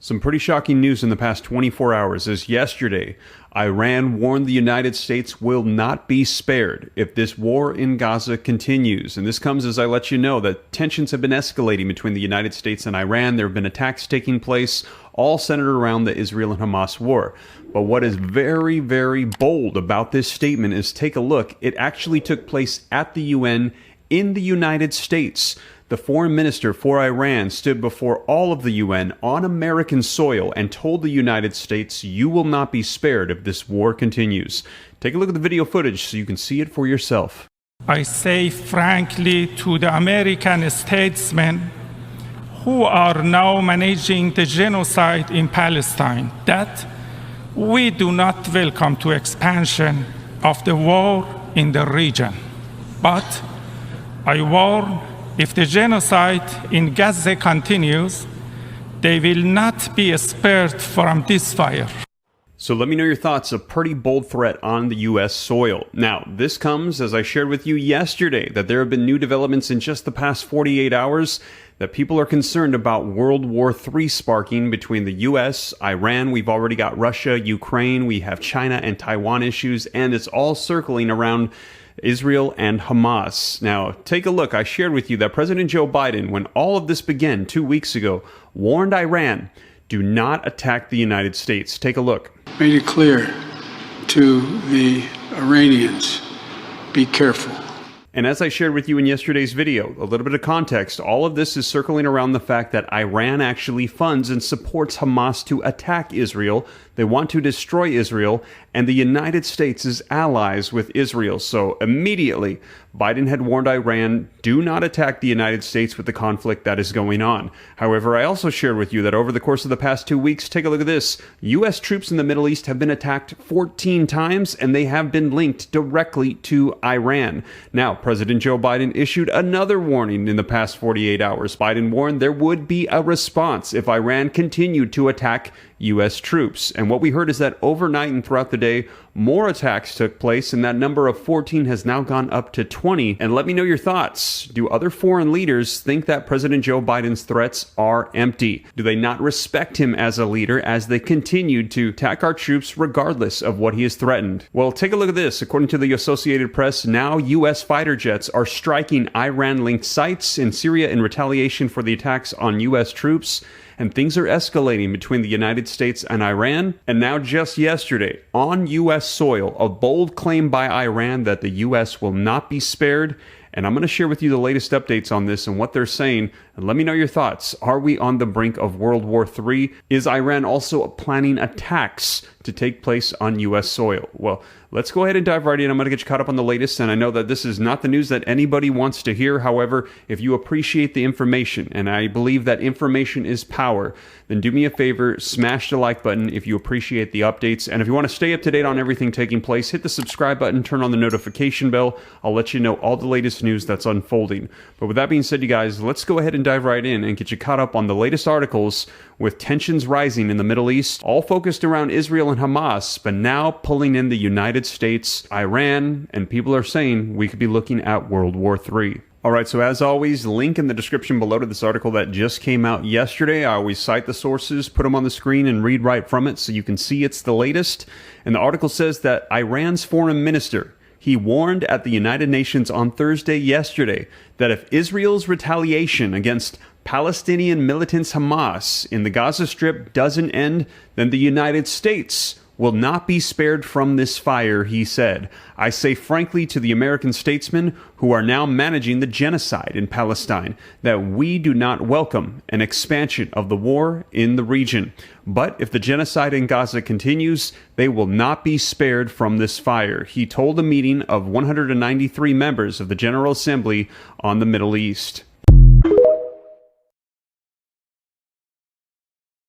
Some pretty shocking news in the past 24 hours as yesterday, Iran warned the United States will not be spared if this war in Gaza continues. And this comes as I let you know that tensions have been escalating between the United States and Iran. There have been attacks taking place, all centered around the Israel and Hamas war. But what is very, very bold about this statement is take a look. It actually took place at the UN in the United States. The foreign minister for Iran stood before all of the UN on American soil and told the United States, you will not be spared if this war continues. Take a look at the video footage so you can see it for yourself. I say frankly to the American statesmen who are now managing the genocide in Palestine that we do not welcome to expansion of the war in the region. But I warn, if the genocide in Gaza continues, they will not be spared from this fire. So let me know your thoughts. A pretty bold threat on the U.S. soil. Now, this comes, as I shared with you yesterday, that there have been new developments in just the past 48 hours, that people are concerned about World War III sparking between the U.S., Iran. We've already got Russia, Ukraine, we have China and Taiwan issues, and it's all circling around Israel and Hamas. Now, take a look. I shared with you that President Joe Biden, when all of this began 2 weeks ago, warned Iran, do not attack the United States. Take a look. Made it clear to the Iranians, be careful. And as I shared with you in yesterday's video, a little bit of context, all of this is circling around the fact that Iran actually funds and supports Hamas to attack Israel. They want to destroy Israel, and the United States is allies with Israel. So immediately, Biden had warned Iran, do not attack the United States with the conflict that is going on. However, I also shared with you that over the course of the past 2 weeks, take a look at this. U.S. troops in the Middle East have been attacked 14 times, and they have been linked directly to Iran. Now, President Joe Biden issued another warning in the past 48 hours. Biden warned there would be a response if Iran continued to attack U.S. troops. And what we heard is that overnight and throughout the day, more attacks took place, and that number of 14 has now gone up to 20. And let me know your thoughts. Do other foreign leaders think that President Joe Biden's threats are empty? Do they not respect him as a leader as they continued to attack our troops regardless of what he has threatened? Well, take a look at this. According to the Associated Press, now U.S. fighter jets are striking Iran-linked sites in Syria in retaliation for the attacks on U.S. troops. And things are escalating between the United States and Iran. And now just yesterday, on U.S. soil, a bold claim by Iran that the U.S. will not be spared. And I'm going to share with you the latest updates on this and what they're saying. And let me know your thoughts. Are we on the brink of World War III? Is Iran also planning attacks to take place on U.S. soil? Well, let's go ahead and dive right in. I'm going to get you caught up on the latest. And I know that this is not the news that anybody wants to hear. However, if you appreciate the information, and I believe that information is power, then do me a favor, smash the like button if you appreciate the updates. And if you want to stay up to date on everything taking place, hit the subscribe button, turn on the notification bell. I'll let you know all the latest news that's unfolding. But with that being said, you guys, let's go ahead and dive right in and get you caught up on the latest articles with tensions rising in the Middle East, all focused around Israel and Hamas, but now pulling in the United States, Iran, and people are saying we could be looking at World War III. All right, so as always, link in the description below to this article that just came out yesterday. I always cite the sources, put them on the screen, and read right from it so you can see it's the latest. And the article says that Iran's foreign minister, he warned at the United Nations on Thursday yesterday that if Israel's retaliation against Palestinian militants Hamas in the Gaza Strip doesn't end, then the United States will not be spared from this fire, he said. I say frankly to the American statesmen who are now managing the genocide in Palestine that we do not welcome an expansion of the war in the region. But if the genocide in Gaza continues, they will not be spared from this fire, he told a meeting of 193 members of the General Assembly on the Middle East.